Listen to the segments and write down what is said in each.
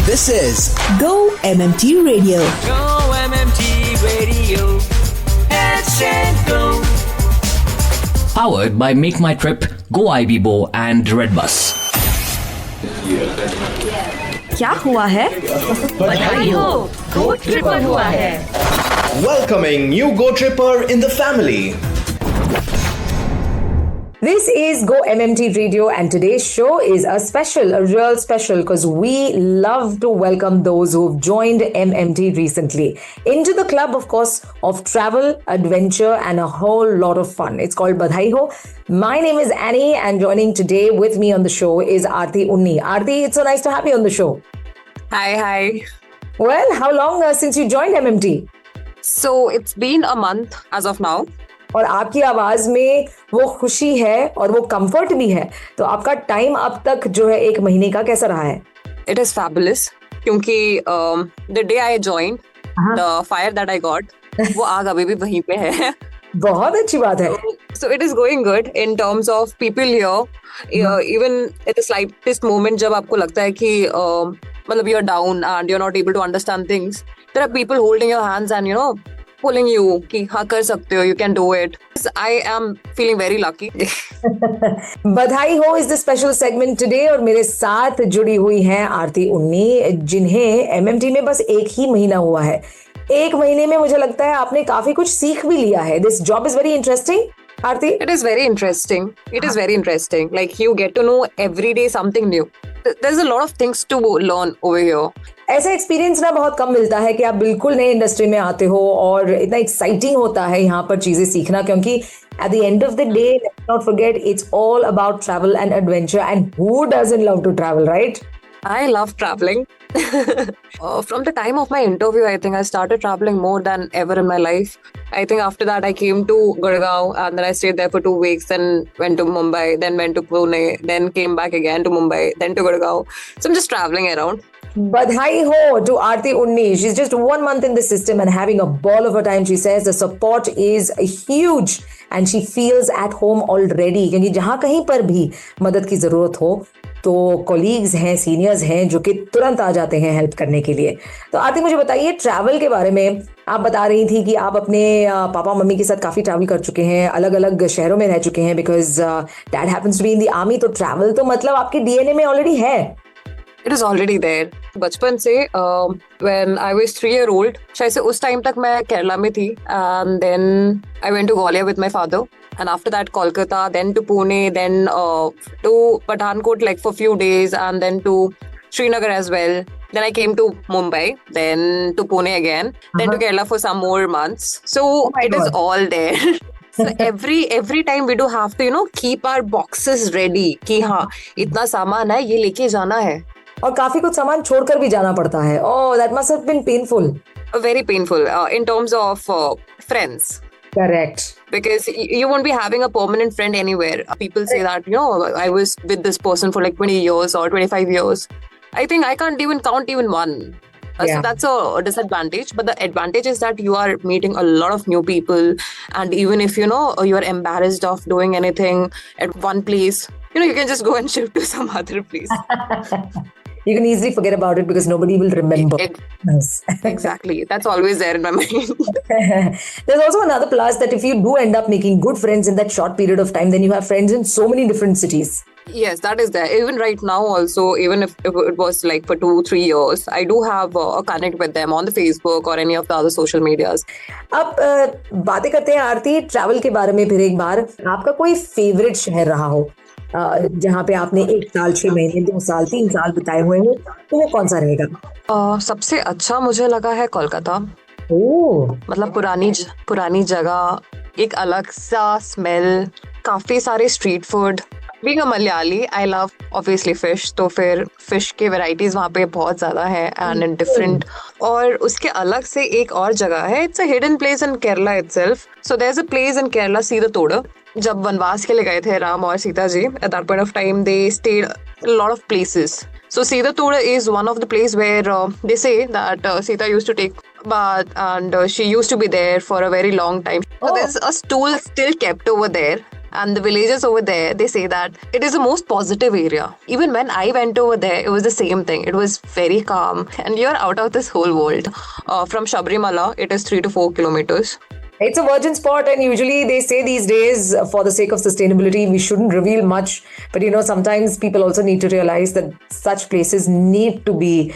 This is Go MMT Radio. Go MMT Radio. Let's go. Powered by Make My Trip, Go IBBO and Redbus. क्या हुआ है? बधाई हो, Go Tripper हुआ है. welcoming new Go Tripper in the family. This is Go MMT Radio, and today's show is a real special, because we love to welcome those who've joined MMT recently into the club, of course, of travel, adventure, and a whole lot of fun. It's called Badhai Ho. My name is Annie, and joining today with me on the show is Aarti Unni. Aarti, it's so nice to have you on the show. Hi. Well, how long since you joined MMT? So it's been a month as of now. और आपकी आवाज में वो खुशी है और वो comfort भी है, तो आपका टाइम अब तक जो है 1 महीने का कैसा रहा है? It is fabulous क्योंकि the day I joined, the fire that I got, वो आग अभी भी वहीं पे है. बहुत अच्छी बात है. So it is going good in terms of people here. Even at the slightest moment जब आपको लगता है कि मतलब you're down and you're not able to understand things, there are people holding your hands and pulling you कि हाँ कर सकते हो, you can do it. I am feeling very lucky. बधाई हो is the special segment today, और मेरे साथ जुड़ी हुई हैं आरती उन्नी, जिन्हें MMT में बस 1 ही महीना हुआ है. 1 महीने में मुझे लगता है आपने काफी कुछ सीख भी लिया है. This job is very interesting, Aarti. It is very interesting. Like you get to know every day something new. There's a lot of things to learn over here. ऐसा एक्सपीरियंस ना बहुत कम मिलता है कि आप बिल्कुल नए इंडस्ट्री में आते हो और इतना एक्साइटिंग होता है यहाँ पर चीजें सीखना, क्योंकि at the end of the day, let's not forget, it's all about travel and adventure, and who doesn't love to travel, right? I love traveling. From the time of my interview, I think I started traveling more than ever in my life. I think after that, I came to Gurgaon and then I stayed there for 2 weeks, then went to Mumbai, then went to Pune, then came back again to Mumbai, then to Gurgaon. So I'm just traveling around. Badhai ho to Aarti Unni. She's just 1 month in the system and having a ball of her time. She says the support is huge and she feels at home already. क्योंकि जहाँ कहीं पर भी मदद की जरूरत हो तो कॉलीग्स हैं, सीनियर्स हैं जो कि तुरंत आ जाते हैं हेल्प करने के लिए. तो आरती, मुझे बताइए ट्रैवल के बारे में. आप बता रही थी कि आप अपने पापा मम्मी के साथ काफी ट्रैवल कर चुके हैं, अलग अलग शहरों में रह चुके हैं, because dad happens to be in the army. तो ट्रैवल तो मतलब आपके डीएनए में ऑलरेडी है. It is already there. बचपन से when I was 3-year-old, शायद से उस टाइम तक मैं केरला में थी, and then I went to Gwalior with my father, and after that Kolkata, then to Pune, then to Pathankot like for few days, and then to Srinagar as well. Then I came to Mumbai, then to Pune again, then to Kerala for some more months. So it is all there. So every time we do have to keep our boxes ready कि हाँ इतना सामान है, ये लेके जाना है. और काफी कुछ सामान छोड़कर भी जाना पड़ता है. Oh, that must have been painful. Very painful in terms of friends. Correct. Because you won't be having a permanent friend anywhere. People say that, I was with this person for like 20 years or 25 years. I think I can't even count even one. So that's a disadvantage. But the advantage is that you are meeting a lot of new people. And even if, you're embarrassed of doing anything at one place, you can just go and shift to some other place. You can easily forget about it because nobody will remember. Exactly. That's always there in my mind. There's also another plus that if you do end up making good friends in that short period of time, then you have friends in so many different cities. Yes, that is there. Even right now also, even if it was like for 2-3 years, I do have a connect with them on the Facebook or any of the other social medias. अब बातें करते हैं आरती travel के बारे में फिर एक बार. आपका कोई फेवरेट शहर रहा हो जहाँ पे आपने 1 साल 6 महीने 2 साल 3 साल बिताए हुए हो, तो वो कौन सा रहेगा? सबसे अच्छा मुझे लगा है कोलकाता. मतलब पुरानी जगह, एक अलग सा स्मेल, काफी सारे street food. Being a Malayali, I love obviously fish, तो फिर फिश के वेराइटीज वहाँ पे बहुत ज्यादा है एंड इन डिफरेंट. और उसके अलग से एक और जगह है, it's a hidden place in Kerala itself. So there is a place in Kerala, Seethathode. जब वनवास के लिए गए थे राम और Sita ji, at that point of time they stayed a lot of places. So Seethathoda is one of the place where they say that Sita used to take bath and she used to be there for a very long time. So there's a stool still kept over there And the villagers over there, they say that it is the most positive area. Even when I went over there, it was the same thing. It was very calm, and you're out of this whole world. From Sabrimala, it is 3 to 4 kilometers. It's a virgin spot, and usually they say these days, for the sake of sustainability, we shouldn't reveal much. But sometimes people also need to realize that such places need to be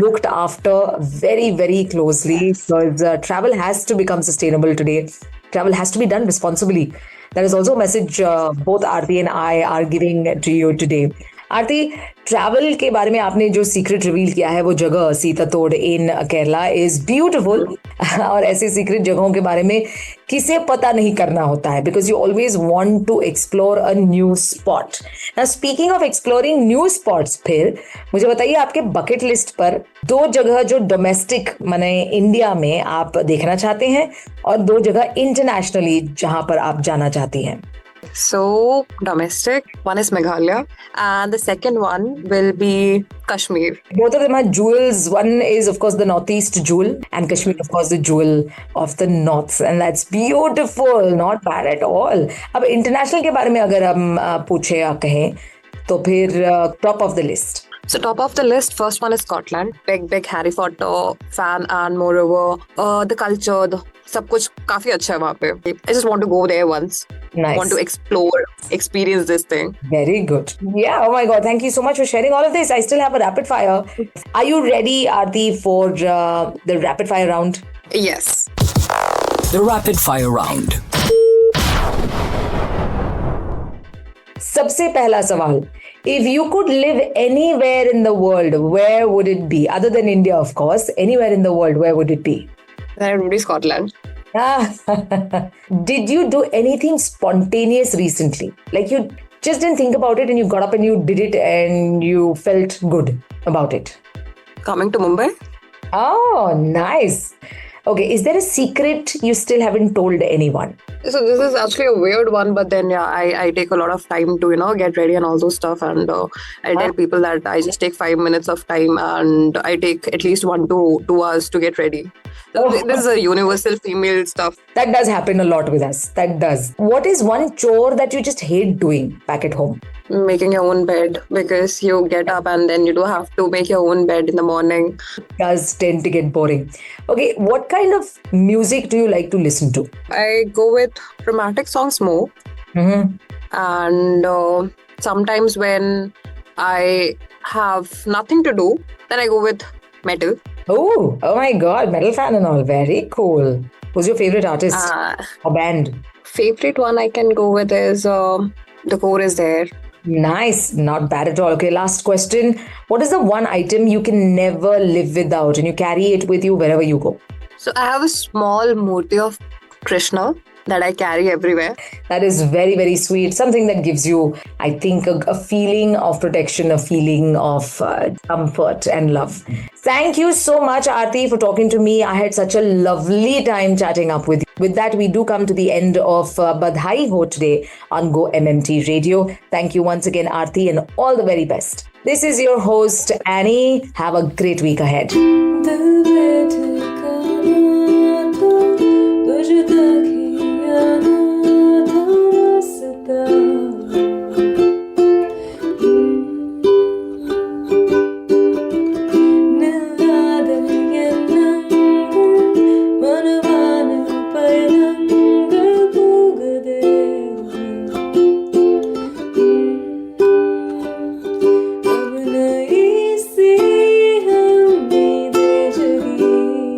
looked after very, very closely, because travel has to become sustainable today. Travel has to be done responsibly. That is also a message both Aarti and I are giving to you today. Aarti, travel के बारे में आपने जो secret reveal किया है वो जगह सीतातोड़ इन Kerala is beautiful और ऐसी सीक्रेट जगहों के बारे में किसे पता नहीं करना होता है because you always want to explore a new spot. Now speaking of exploring new spots, फिर मुझे बताइए आपके बकेट लिस्ट पर 2 जगह जो डोमेस्टिक माने इंडिया में आप देखना चाहते हैं और 2 जगह इंटरनेशनली जहां पर आप जाना चाहती हैं. So, domestic, one is Meghalaya, and the second one will be Kashmir. Both of them are jewels. One is, of course, the northeast jewel, and Kashmir, of course, the jewel of the north. And that's beautiful, not bad at all. अब international के बारे में अगर हम पूछे या कहें, तो फिर top of the list. So top of the list, first one is Scotland. Big Harry Potter fan, and moreover, the culture, सब कुछ काफी अच्छा है वहाँ पे. I just want to go there once. Nice. Want to explore, experience this thing. Very good. Yeah. Oh my God. Thank you so much for sharing all of this. I still have a rapid fire. Are you ready, Aarti, for the rapid fire round? Yes. The rapid fire round. सबसे पहला सवाल. If you could live anywhere in the world, where would it be? Other than India, of course. Anywhere in the world, where would it be? Then it would be Scotland. Did you do anything spontaneous recently? Like you just didn't think about it and you got up and you did it and you felt good about it? Coming to Mumbai? Oh, nice. Okay, is there a secret you still haven't told anyone? So this is actually a weird one, but then I take a lot of time to get ready and all those stuff, and I tell people that I just take 5 minutes of time and I take at least 1 to 2 hours to get ready. So this is a universal female stuff. That does happen a lot with us. That does. What is one chore that you just hate doing back at home? Making your own bed, because you get up and then you do have to make your own bed in the morning. It does tend to get boring. Okay, what kind of music do you like to listen to? I go with romantic songs more. Mm-hmm. And sometimes when I have nothing to do, then I go with metal. Oh my God, metal fan and all. Very cool. Who's your favorite artist or band? Favorite one I can go with is The Core is There. Nice. Not bad at all. Okay, last question. What is the one item you can never live without and you carry it with you wherever you go? So I have a small murti of Krishna that I carry everywhere. That is very, very sweet. Something that gives you, I think, a feeling of protection, a feeling of comfort and love. Thank you so much, Aarti, for talking to me. I had such a lovely time chatting up with you. With that, we do come to the end of Badhai Ho today on Go MMT Radio. Thank you once again, Aarti, and all the very best. This is your host, Annie. Have a great week ahead. अब नई सी हम दे जगी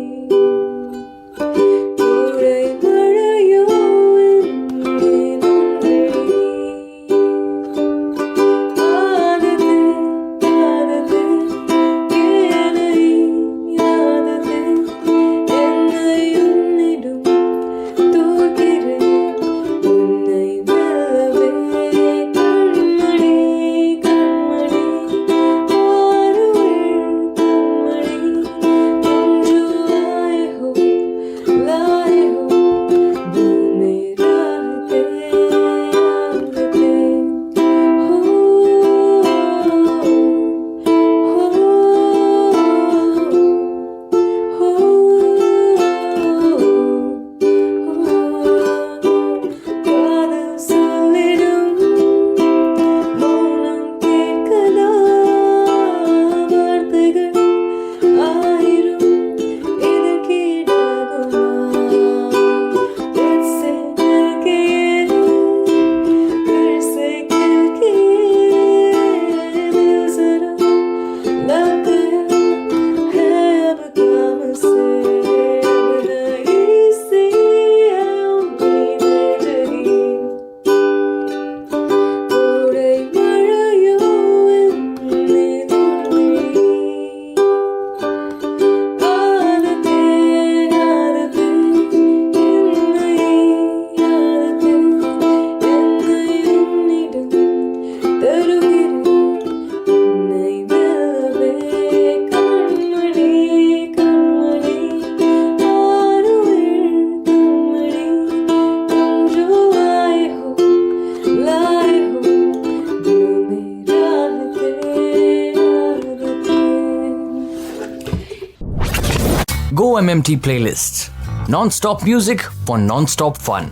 Go MMT playlists. Non-stop music for non-stop fun.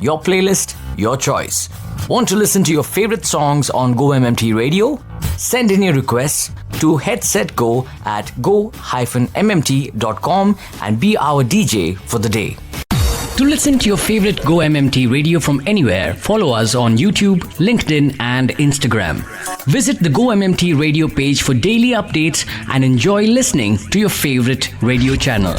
Your playlist, your choice. Want to listen to your favorite songs on Go MMT Radio? Send in your requests to headsetgo@go-mmt.com and be our DJ for the day. To listen to your favorite Go MMT Radio from anywhere, follow us on YouTube, LinkedIn and Instagram. Visit the Go MMT Radio page for daily updates and enjoy listening to your favorite radio channel.